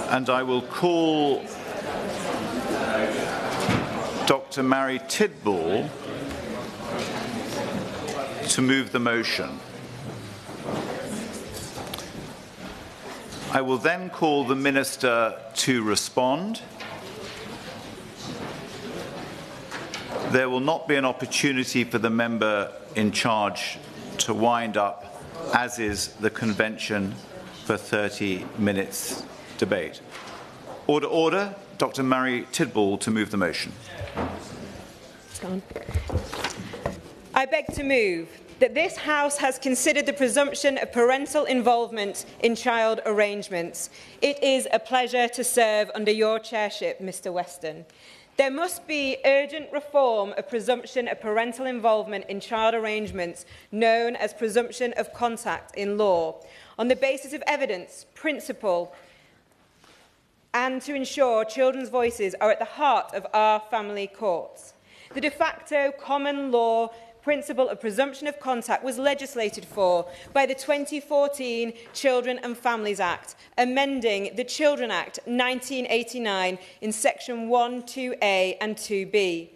And I will call Dr. Mary Tidball to move the motion. I will then call the Minister to respond. There will not be an opportunity for the member in charge to wind up, as is the convention, for 30 minutes debate. Order, order. Dr. Mary Tidball to move the motion. I beg to move that this House has considered the presumption of parental involvement in child arrangements. It is a pleasure to serve under your chairship, Mr. Weston. There must be urgent reform of presumption of parental involvement in child arrangements, known as presumption of contact in law, on the basis of evidence, principle, and to ensure children's voices are at the heart of our family courts. The de facto common law principle of presumption of contact was legislated for by the 2014 Children and Families Act, amending the Children Act 1989 in section 1, 2A and 2B.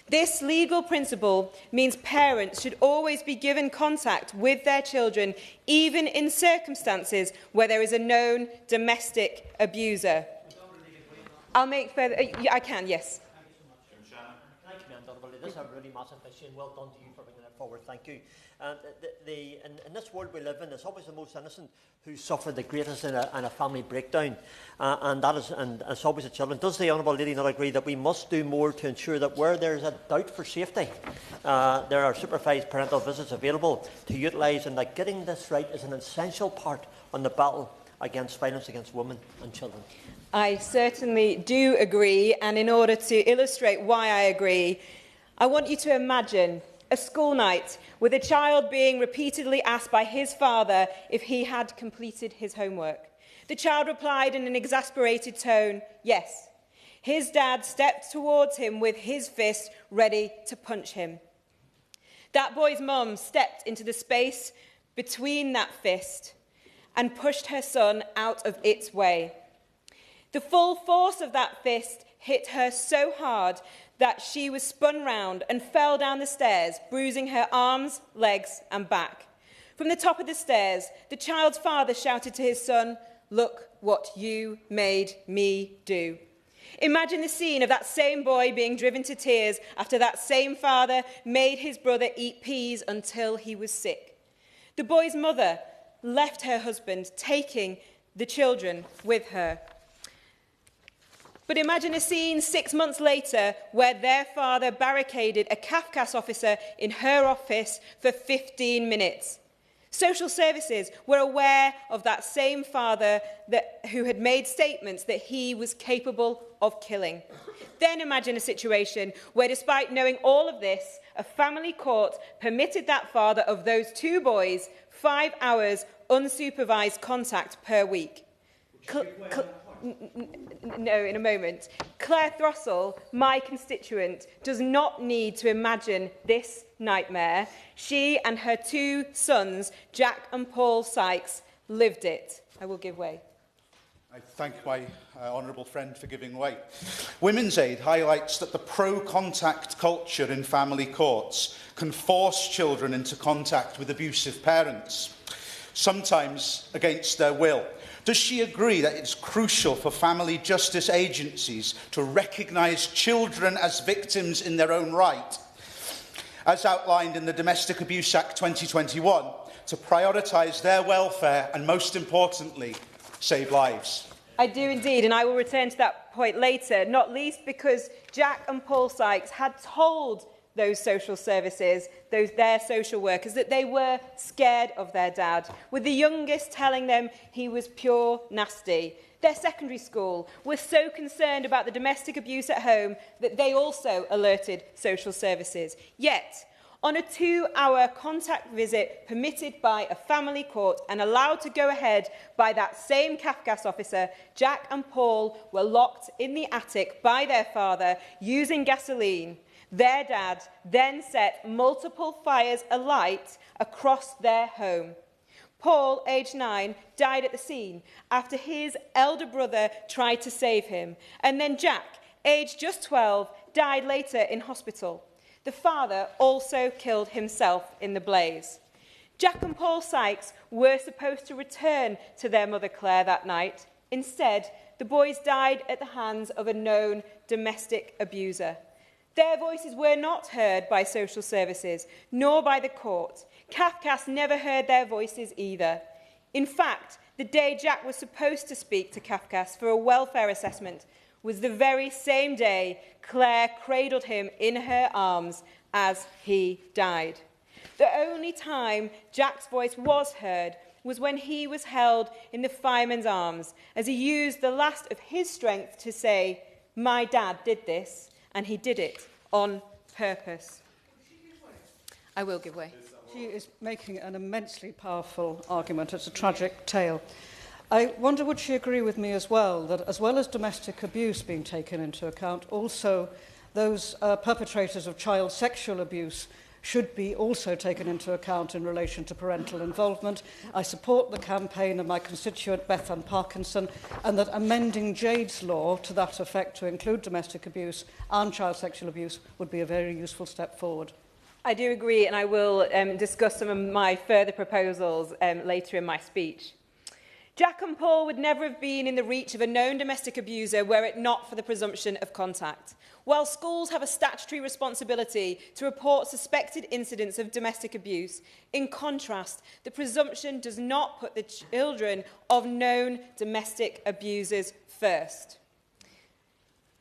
This legal principle means parents should always be given contact with their children, even in circumstances where there is a known domestic abuser. I'll make further... I can, yes. This is a really massive issue, and well done to you for bringing it forward. Thank you. In this world we live in, it's always the most innocent who suffer the greatest in a family breakdown, and it's always the children. Does the Honourable Lady not agree that we must do more to ensure that where there is a doubt for safety, there are supervised parental visits available to utilise, and that getting this right is an essential part on the battle against violence against women and children? I certainly do agree, and in order to illustrate why I agree, I want you to imagine a school night with a child being repeatedly asked by his father if he had completed his homework. The child replied in an exasperated tone, yes. His dad stepped towards him with his fist ready to punch him. That boy's mum stepped into the space between that fist and pushed her son out of its way. The full force of that fist hit her so hard that she was spun round and fell down the stairs, bruising her arms, legs and back. From the top of the stairs, the child's father shouted to his son, "Look what you made me do." Imagine the scene of that same boy being driven to tears after that same father made his brother eat peas until he was sick. The boy's mother left her husband, taking the children with her. But imagine a scene 6 months later where their father barricaded a Kafkas officer in her office for 15 minutes. Social services were aware of that same father who had made statements that he was capable of killing. Then imagine a situation where, despite knowing all of this, a family court permitted that father of those two boys 5 hours unsupervised contact per week. No, in a moment. Claire Throssell, my constituent, does not need to imagine this nightmare. She and her two sons, Jack and Paul Sykes, lived it. I will give way. I thank my honourable friend for giving way. Women's Aid highlights that the pro-contact culture in family courts can force children into contact with abusive parents, sometimes against their will. Does she agree that it's crucial for family justice agencies to recognise children as victims in their own right, as outlined in the Domestic Abuse Act 2021, to prioritise their welfare and, most importantly, save lives? I do indeed, and I will return to that point later, not least because Jack and Paul Sykes had told those social services, their social workers, that they were scared of their dad, with the youngest telling them he was pure nasty. Their secondary school was so concerned about the domestic abuse at home that they also alerted social services. Yet, on a 2-hour contact visit permitted by a family court and allowed to go ahead by that same Kafkas officer, Jack and Paul were locked in the attic by their father using gasoline. Their dad then set multiple fires alight across their home. Paul, aged 9, died at the scene after his elder brother tried to save him. And then Jack, aged just 12, died later in hospital. The father also killed himself in the blaze. Jack and Paul Sykes were supposed to return to their mother Claire that night. Instead, the boys died at the hands of a known domestic abuser. Their voices were not heard by social services, nor by the court. Cafcass never heard their voices either. In fact, the day Jack was supposed to speak to Cafcass for a welfare assessment was the very same day Claire cradled him in her arms as he died. The only time Jack's voice was heard was when he was held in the fireman's arms, as he used the last of his strength to say, "My dad did this, and he did it on purpose." I will give way. She is making an immensely powerful argument. It's a tragic tale. I wonder, would she agree with me as well, that as well as domestic abuse being taken into account, also those perpetrators of child sexual abuse should be also taken into account in relation to parental involvement. I support the campaign of my constituent Beth Ann Parkinson, and that amending Jade's law to that effect to include domestic abuse and child sexual abuse would be a very useful step forward. I do agree, and I will discuss some of my further proposals later in my speech. Jack and Paul would never have been in the reach of a known domestic abuser were it not for the presumption of contact. While schools have a statutory responsibility to report suspected incidents of domestic abuse, in contrast, the presumption does not put the children of known domestic abusers first.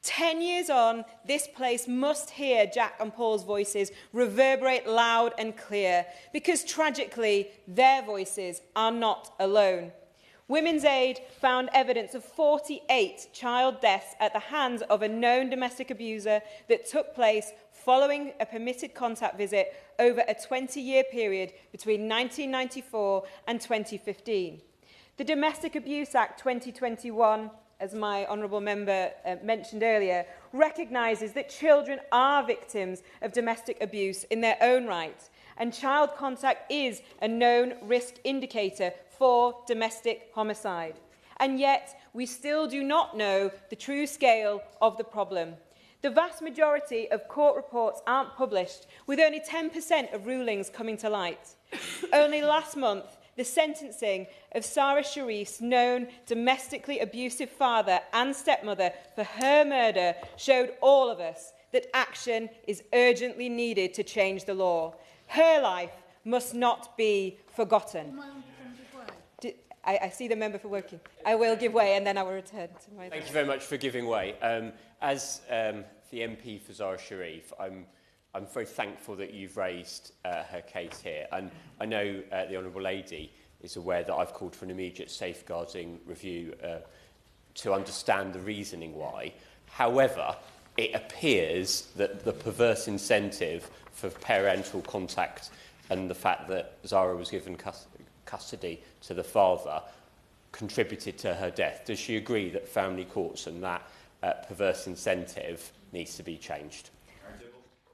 10 years on, this place must hear Jack and Paul's voices reverberate loud and clear, because tragically, their voices are not alone. Women's Aid found evidence of 48 child deaths at the hands of a known domestic abuser that took place following a permitted contact visit over a 20-year period between 1994 and 2015. The Domestic Abuse Act 2021, as my honourable member mentioned earlier, recognises that children are victims of domestic abuse in their own right, and child contact is a known risk indicator for domestic homicide. And yet, we still do not know the true scale of the problem. The vast majority of court reports aren't published, with only 10% of rulings coming to light. Only last month, the sentencing of Sarah Sharif's known domestically abusive father and stepmother for her murder showed all of us that action is urgently needed to change the law. Her life must not be forgotten. I see the member for working. I will give way and then I will return to my... Thank you very much for giving way. As the MP for Zara Sharif, I'm very thankful that you've raised her case here. And I know the Honourable Lady is aware that I've called for an immediate safeguarding review to understand the reasoning why. However, it appears that the perverse incentive for parental contact and the fact that Zara was given custody to the father contributed to her death. Does she agree that family courts and that perverse incentive needs to be changed?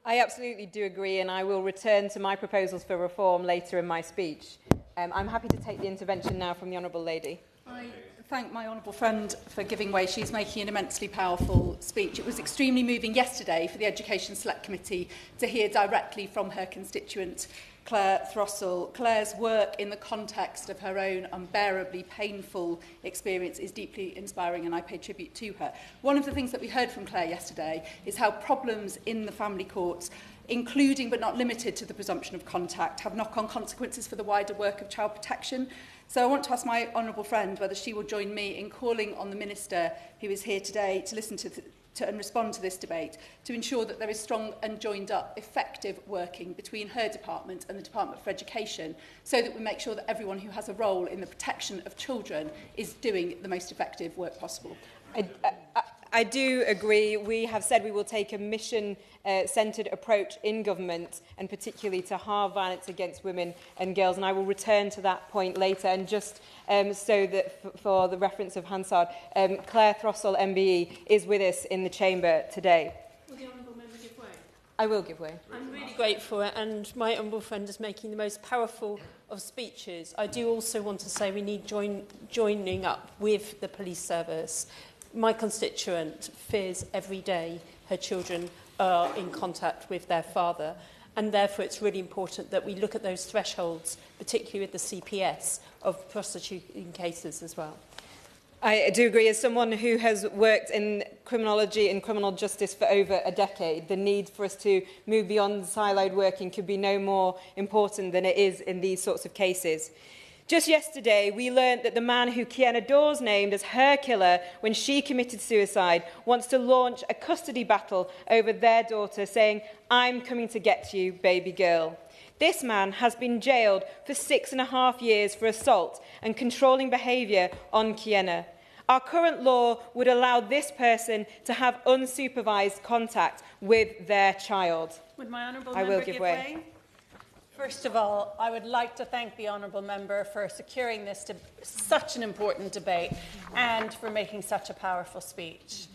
I absolutely do agree, and I will return to my proposals for reform later in my speech. I'm happy to take the intervention now from the Honourable Lady. I thank my honourable friend for giving way. She's making an immensely powerful speech. It was extremely moving yesterday for the Education Select Committee to hear directly from her constituent, Claire Throssell. Claire's work in the context of her own unbearably painful experience is deeply inspiring, and I pay tribute to her. One of the things that we heard from Claire yesterday is how problems in the family courts, including but not limited to the presumption of contact, have knock-on consequences for the wider work of child protection. So I want to ask my honourable friend whether she will join me in calling on the Minister, who is here today, to listen to and respond to this debate, to ensure that there is strong and joined-up, effective working between her department and the Department for Education, so that we make sure that everyone who has a role in the protection of children is doing the most effective work possible. I do agree. We have said we will take a mission-centred approach in government, and particularly to halve violence against women and girls. And I will return to that point later. And just so that for the reference of Hansard, Claire Throssell, MBE, is with us in the chamber today. Will the honourable member give way? I will give way. I'm really grateful, and my honourable friend is making the most powerful of speeches. I do also want to say we need joining up with the police service. My constituent fears every day her children are in contact with their father, and therefore it's really important that we look at those thresholds, particularly with the CPS, of prosecuting cases as well. I do agree. As someone who has worked in criminology and criminal justice for over a decade, the need for us to move beyond siloed working could be no more important than it is in these sorts of cases. Just yesterday, we learnt that the man who Kiana Dawes named as her killer when she committed suicide wants to launch a custody battle over their daughter, saying, "I'm coming to get you, baby girl." This man has been jailed for 6.5 years for assault and controlling behaviour on Kiana. Our current law would allow this person to have unsupervised contact with their child. Would my honourable I will member give way. First of all, I would like to thank the honourable member for securing this such an important debate and for making such a powerful speech.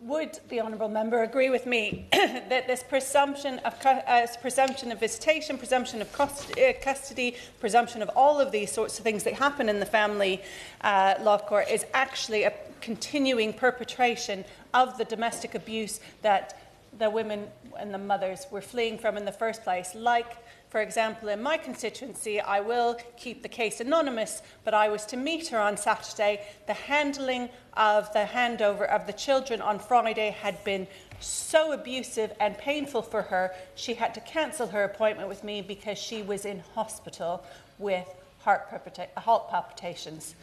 Would the honourable member agree with me that this presumption of visitation, presumption of custody, presumption of all of these sorts of things that happen in the family law court is actually a continuing perpetration of the domestic abuse that the women and the mothers were fleeing from in the first place? Like, for example, in my constituency, I will keep the case anonymous, but I was to meet her on Saturday. The handling of the handover of the children on Friday had been so abusive and painful for her, she had to cancel her appointment with me because she was in hospital with heart palpitations.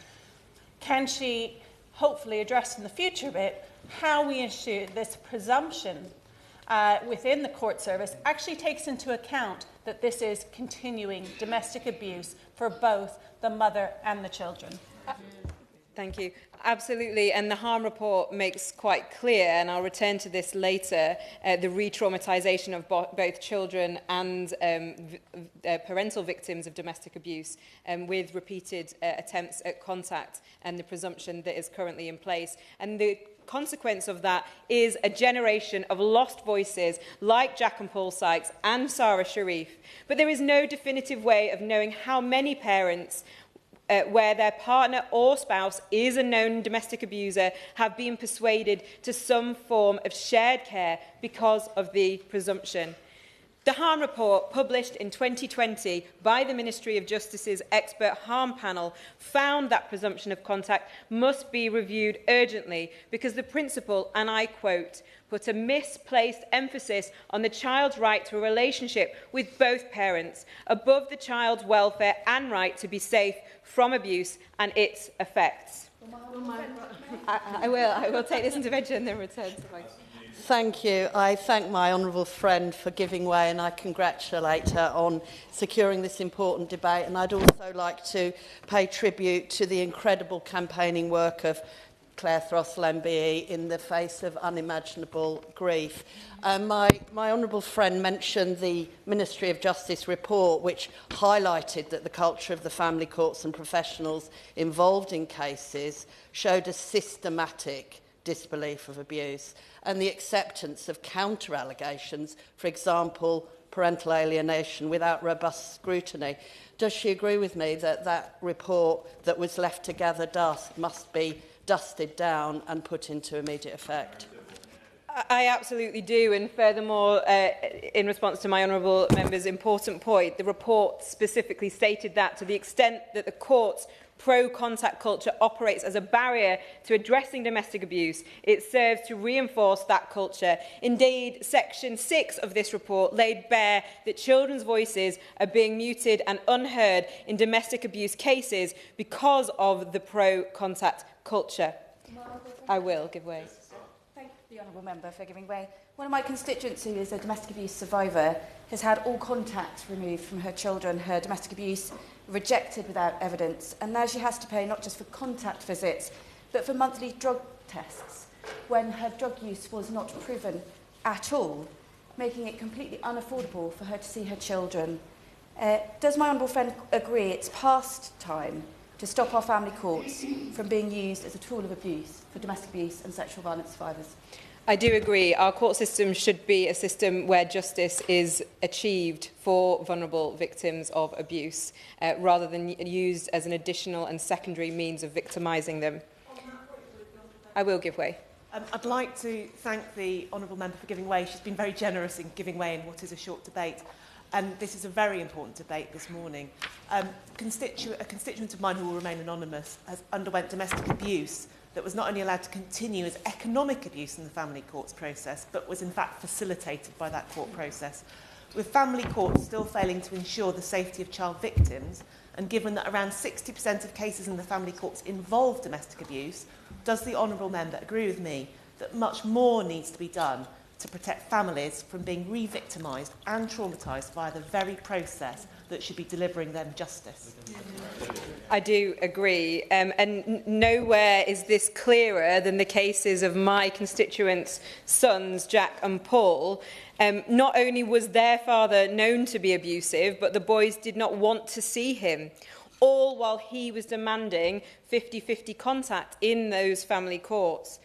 Can she hopefully address in the future bit how we ensure this presumption within the court service actually takes into account that this is continuing domestic abuse for both the mother and the children? Thank you. Absolutely, and the harm report makes quite clear, and I'll return to this later, the re-traumatisation of both children and parental victims of domestic abuse with repeated attempts at contact and the presumption that is currently in place. And the consequence of that is a generation of lost voices like Jack and Paul Sykes and Sarah Sharif. But there is no definitive way of knowing how many parents where their partner or spouse is a known domestic abuser have been persuaded to some form of shared care because of the presumption. The harm report, published in 2020 by the Ministry of Justice's expert harm panel, found that presumption of contact must be reviewed urgently because the principle, and I quote, put a misplaced emphasis on the child's right to a relationship with both parents above the child's welfare and right to be safe from abuse and its effects. I will take this intervention and then return to my... Thank you. I thank my honourable friend for giving way, and I congratulate her on securing this important debate. And I'd also like to pay tribute to the incredible campaigning work of Claire Throstle MBE in the face of unimaginable grief. My honourable friend mentioned the Ministry of Justice report, which highlighted that the culture of the family courts and professionals involved in cases showed a systematic disbelief of abuse and the acceptance of counter-allegations, for example, parental alienation, without robust scrutiny. Does she agree with me that that report that was left to gather dust must be dusted down and put into immediate effect? I absolutely do, and furthermore, in response to my honourable member's important point, the report specifically stated that to the extent that the court's pro-contact culture operates as a barrier to addressing domestic abuse, it serves to reinforce that culture. Indeed, Section 6 of this report laid bare that children's voices are being muted and unheard in domestic abuse cases because of the pro-contact culture. I will give way. Thank the honourable member for giving way. One of my constituents who is a domestic abuse survivor has had all contact removed from her children, her domestic abuse rejected without evidence, and now she has to pay not just for contact visits but for monthly drug tests when her drug use was not proven at all, making it completely unaffordable for her to see her children. Does my honourable friend agree it's past time to stop our family courts from being used as a tool of abuse for domestic abuse and sexual violence survivors? I do agree. Our court system should be a system where justice is achieved for vulnerable victims of abuse, rather than used as an additional and secondary means of victimising them. I will give way. I'd like to thank the honourable member for giving way. She's been very generous in giving way in what is a short debate. And this is a very important debate this morning. A constituent of mine who will remain anonymous has underwent domestic abuse that was not only allowed to continue as economic abuse in the family courts process, but was in fact facilitated by that court process. With family courts still failing to ensure the safety of child victims, and given that around 60% of cases in the family courts involve domestic abuse, does the honourable member agree with me that much more needs to be done to protect families from being re-victimised and traumatised via the very process that should be delivering them justice? I do agree, and nowhere is this clearer than the cases of my constituents' sons, Jack and Paul. Not only was their father known to be abusive, but the boys did not want to see him, all while he was demanding 50-50 contact in those family courts.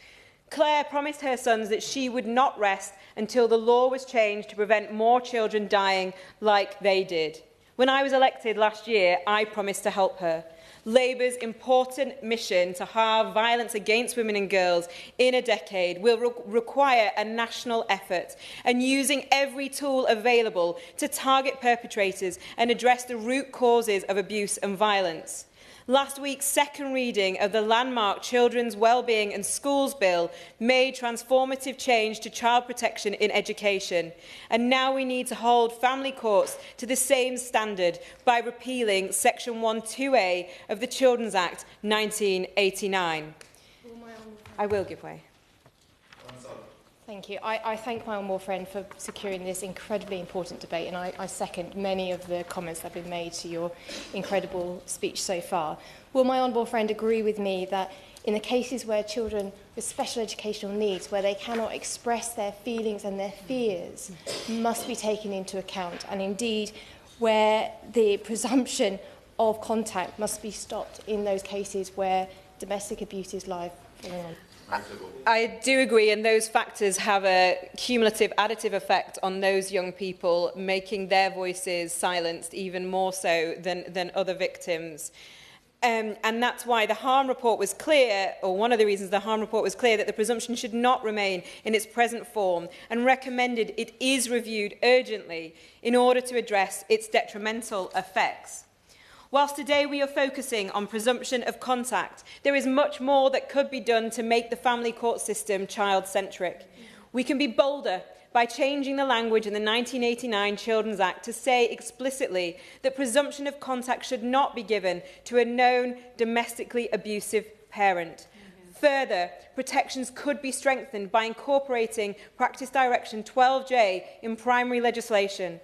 Claire promised her sons that she would not rest until the law was changed to prevent more children dying like they did. When I was elected last year, I promised to help her. Labour's important mission to halve violence against women and girls in a decade will require a national effort, and using every tool available to target perpetrators and address the root causes of abuse and violence. Last week's second reading of the landmark Children's Wellbeing and Schools Bill made transformative change to child protection in education. And now we need to hold family courts to the same standard by repealing Section 1(2)A of the Children's Act 1989. I will give way. Thank you. I thank my honourable friend for securing this incredibly important debate, and I second many of the comments that have been made to your incredible speech so far. Will my honourable friend agree with me that in the cases where children with special educational needs, where they cannot express their feelings and their fears, must be taken into account, and indeed where the presumption of contact must be stopped in those cases where domestic abuse is live going on? I do agree, and those factors have a cumulative additive effect on those young people, making their voices silenced even more so than other victims. And that's why the harm report was clear, or one of the reasons the harm report was clear, that the presumption should not remain in its present form, and recommended it is reviewed urgently in order to address its detrimental effects. Whilst today we are focusing on presumption of contact, there is much more that could be done to make the family court system child-centric. We can be bolder by changing the language in the 1989 Children's Act to say explicitly that presumption of contact should not be given to a known domestically abusive parent. Further, protections could be strengthened by incorporating Practice Direction 12J in primary legislation.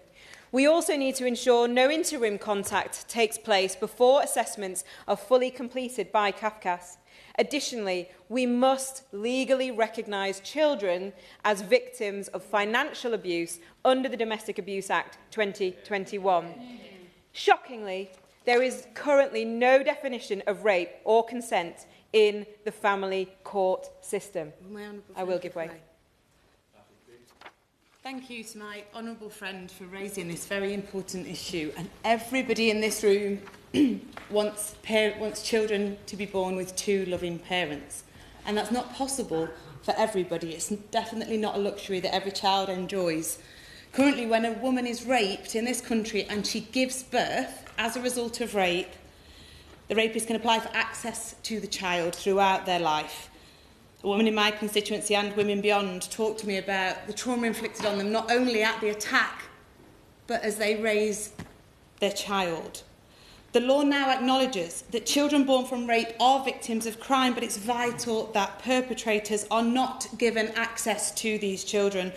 We also need to ensure no interim contact takes place before assessments are fully completed by CAFCAS. Additionally, we must legally recognise children as victims of financial abuse under the Domestic Abuse Act 2021. Shockingly, there is currently no definition of rape or consent in the family court system. I will give way. Thank you to my honourable friend for raising this very important issue. And everybody in this room wants children to be born with two loving parents. And that's not possible for everybody. It's definitely not a luxury that every child enjoys. Currently, when a woman is raped in this country and she gives birth as a result of rape, the rapist can apply for access to the child throughout their life. A woman in my constituency and women beyond talk to me about the trauma inflicted on them, not only at the attack, but as they raise their child. The law now acknowledges that children born from rape are victims of crime, but it's vital that perpetrators are not given access to these children,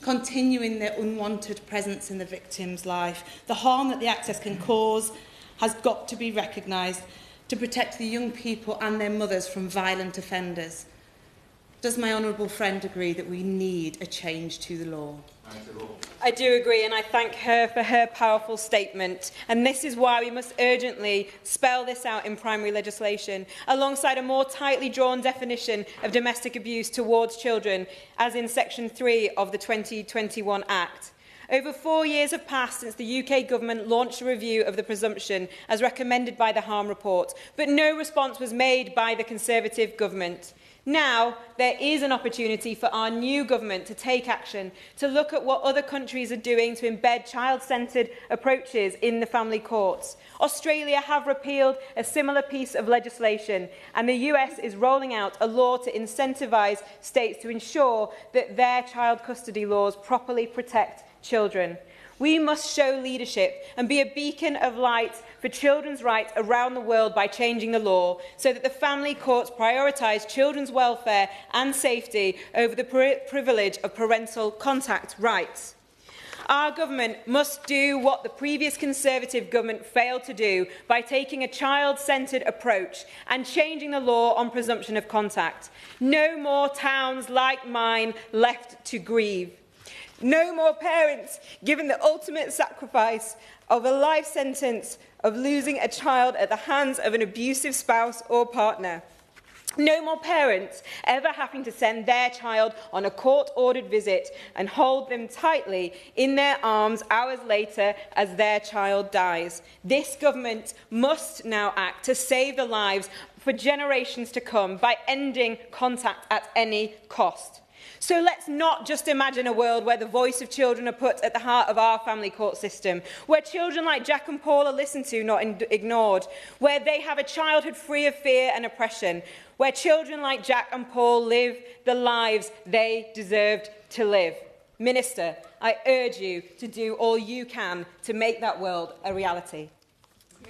continuing their unwanted presence in the victim's life. The harm that the access can cause has got to be recognised to protect the young people and their mothers from violent offenders. Does my honourable friend agree that we need a change to the law? I do agree, and I thank her for her powerful statement. And this is why we must urgently spell this out in primary legislation, alongside a more tightly drawn definition of domestic abuse towards children, as in Section 3 of the 2021 Act. Over 4 years have passed since the UK Government launched a review of the presumption, as recommended by the Harm Report, but no response was made by the Conservative Government. Now, there is an opportunity for our new government to take action, to look at what other countries are doing to embed child-centred approaches in the family courts. Australia have repealed a similar piece of legislation, and the US is rolling out a law to incentivise states to ensure that their child custody laws properly protect children. We must show leadership and be a beacon of light for children's rights around the world by changing the law, so that the family courts prioritise children's welfare and safety over the privilege of parental contact rights. Our government must do what the previous Conservative government failed to do by taking a child-centred approach and changing the law on presumption of contact. No more towns like mine left to grieve. No more parents given the ultimate sacrifice of a life sentence of losing a child at the hands of an abusive spouse or partner. No more parents ever having to send their child on a court-ordered visit and hold them tightly in their arms hours later as their child dies. This government must now act to save the lives for generations to come by ending contact at any cost. So let's not just imagine a world where the voice of children are put at the heart of our family court system, where children like Jack and Paul are listened to, not ignored, where they have a childhood free of fear and oppression, where children like Jack and Paul live the lives they deserved to live. Minister, I urge you to do all you can to make that world a reality.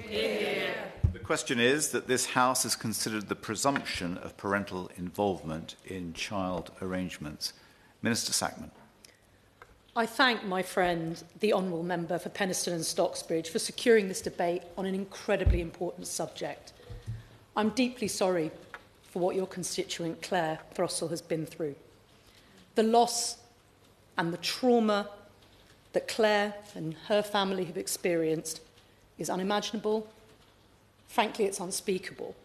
Yeah. The question is that this House has considered the presumption of parental involvement in child arrangements. Minister Sackman. I thank my friend, the Honourable Member for Penistone and Stocksbridge, for securing this debate on an incredibly important subject. I'm deeply sorry for what your constituent Claire Throssell has been through. The loss and the trauma that Claire and her family have experienced is unimaginable. Frankly, it's unspeakable.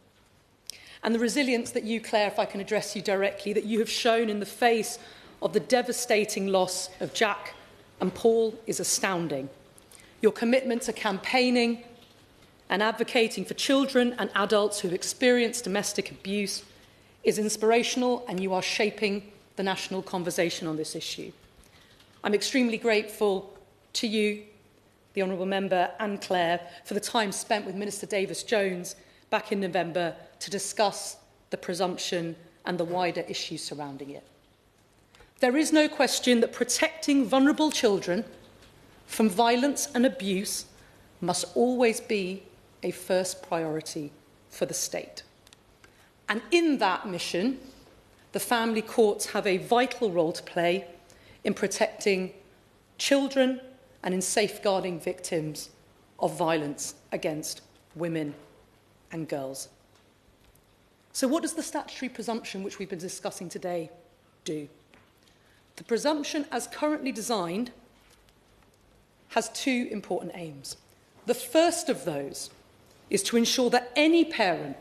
And the resilience that you, Claire, if I can address you directly, that you have shown in the face of the devastating loss of Jack and Paul is astounding. Your commitment to campaigning and advocating for children and adults who have experienced domestic abuse is inspirational, and you are shaping the national conversation on this issue. I'm extremely grateful to you, the Honourable Member and Claire, for the time spent with Minister Davis-Jones back in November to discuss the presumption and the wider issues surrounding it. There is no question that protecting vulnerable children from violence and abuse must always be a first priority for the state. And in that mission, the family courts have a vital role to play in protecting children and in safeguarding victims of violence against women and girls. So what does the statutory presumption, which we've been discussing today, do? The presumption, as currently designed, has two important aims. The first of those is to ensure that any parent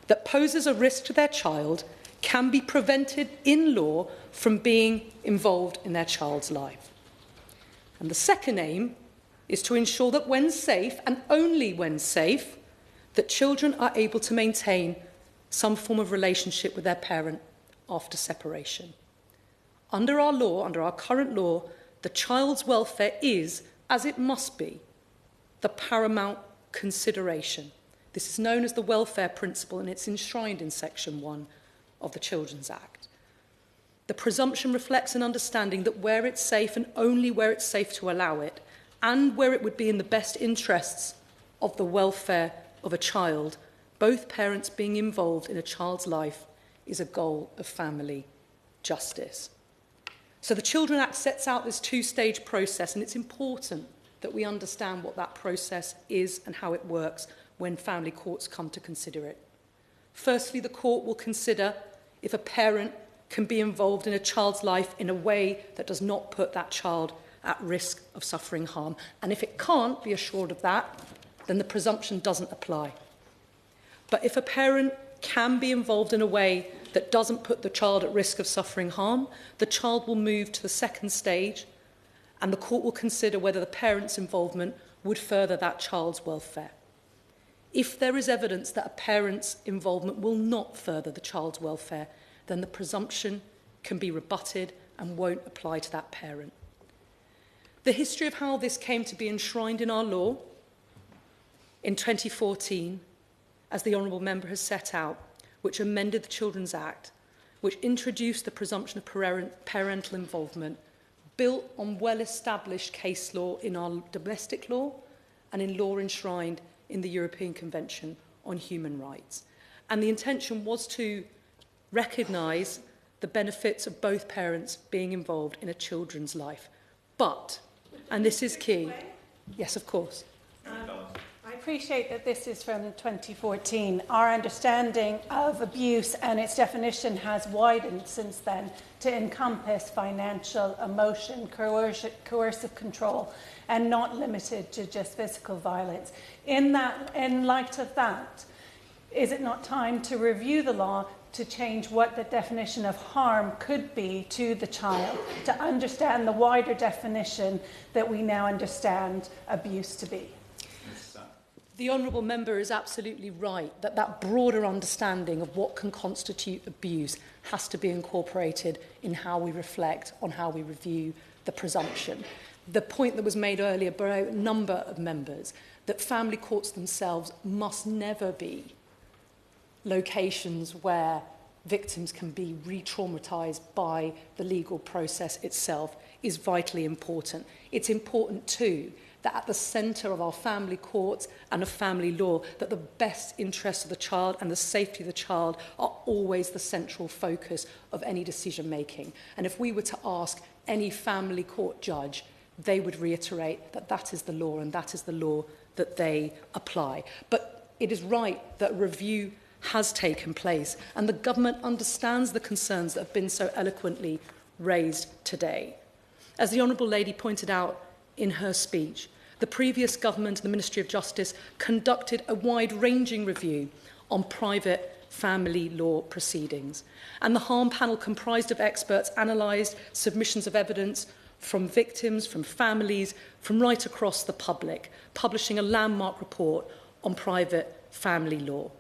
that poses a risk to their child can be prevented in law from being involved in their child's life. And the second aim is to ensure that when safe, and only when safe, that children are able to maintain some form of relationship with their parent after separation. Under our law, under our current law, the child's welfare is, as it must be, the paramount consideration. This is known as the welfare principle, and it's enshrined in Section 1 of the Children's Act. The presumption reflects an understanding that where it's safe, and only where it's safe to allow it, and where it would be in the best interests of the welfare of a child, both parents being involved in a child's life is a goal of family justice. So the Children's Act sets out this two-stage process, and it's important that we understand what that process is and how it works when family courts come to consider it. Firstly, the court will consider if a parent can be involved in a child's life in a way that does not put that child at risk of suffering harm. And if it can't be assured of that, then the presumption doesn't apply. But if a parent can be involved in a way that doesn't put the child at risk of suffering harm, the child will move to the second stage, and the court will consider whether the parent's involvement would further that child's welfare. If there is evidence that a parent's involvement will not further the child's welfare, then the presumption can be rebutted and won't apply to that parent. The history of how this came to be enshrined in our law in 2014, as the Honourable Member has set out, which amended the Children's Act, which introduced the presumption of parental involvement, built on well-established case law in our domestic law and in law enshrined in the European Convention on Human Rights. And the intention was to recognise the benefits of both parents being involved in a children's life. But, and this is key, yes, of course. I appreciate that this is from 2014. Our understanding of abuse and its definition has widened since then to encompass financial, emotion, coercive control, and not limited to just physical violence. In light of that, is it not time to review the law to change what the definition of harm could be to the child, to understand the wider definition that we now understand abuse to be? The Honourable Member is absolutely right that that broader understanding of what can constitute abuse has to be incorporated in how we reflect on how we review the presumption. The point that was made earlier by a number of members, that family courts themselves must never be locations where victims can be re-traumatised by the legal process itself, is vitally important. It's important too that at the centre of our family courts and of family law, that the best interests of the child and the safety of the child are always the central focus of any decision making. And if we were to ask any family court judge, they would reiterate that that is the law and that is the law that they apply. But it is right that review has taken place, and the government understands the concerns that have been so eloquently raised today. As the Honourable Lady pointed out in her speech, the previous government and the Ministry of Justice conducted a wide-ranging review on private family law proceedings, and the harm panel comprised of experts analysed submissions of evidence from victims, from families, from right across the public, publishing a landmark report on private family law.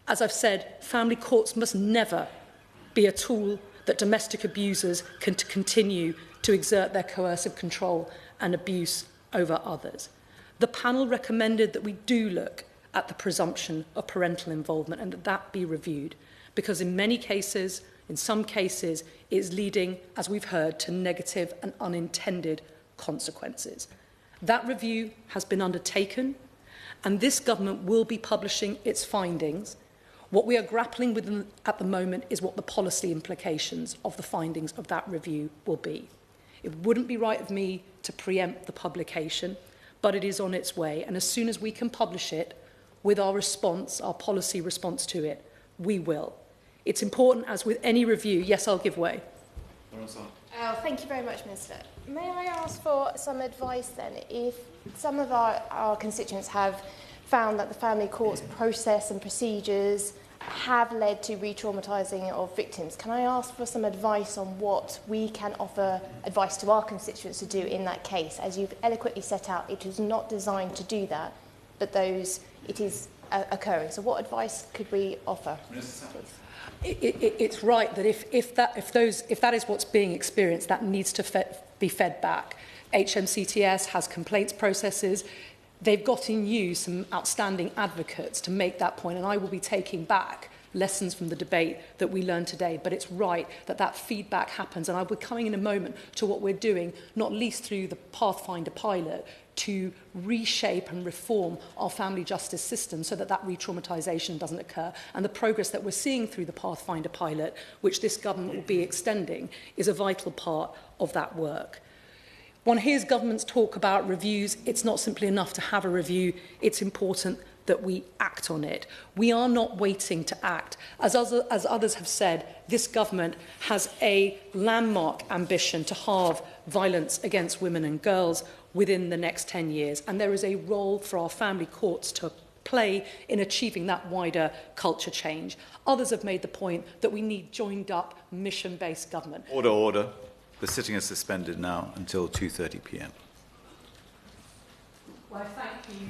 As I've said, family courts must never be a tool that domestic abusers can continue to exert their coercive control and abuse over others. The panel recommended that we do look at the presumption of parental involvement and that be reviewed, because in many cases, in some cases, it is leading, as we've heard, to negative and unintended consequences. That review has been undertaken, and this government will be publishing its findings. What we are grappling with at the moment is what the policy implications of the findings of that review will be. It wouldn't be right of me to preempt the publication, but it is on its way. And as soon as we can publish it with our response, our policy response to it, we will. It's important, as with any review. Yes, I'll give way. Thank you very much, Minister. May I ask for some advice then? If some of our constituents have found that the family court's process and procedures have led to re-traumatising of victims, can I ask for some advice on what we can offer advice to our constituents to do in that case? As you've eloquently set out, it is not designed to do that, but it is occurring. So what advice could we offer? It's right that if that is what's being experienced, that needs to be fed back. HMCTS has complaints processes. They've got in you some outstanding advocates to make that point, and I will be taking back lessons from the debate that we learned today. But it's right that that feedback happens, and I will be coming in a moment to what we're doing, not least through the Pathfinder pilot, to reshape and reform our family justice system so that that re-traumatisation doesn't occur. And the progress that we're seeing through the Pathfinder pilot, which this government will be extending, is a vital part of that work. One hears governments talk about reviews. It's not simply enough to have a review. It's important that we act on it. We are not waiting to act. As others have said, this government has a landmark ambition to halve violence against women and girls within the next 10 years. And there is a role for our family courts to play in achieving that wider culture change. Others have made the point that we need joined-up, mission-based government. Order, order. The sitting is suspended now until 2:30 p.m. Well, I thank you.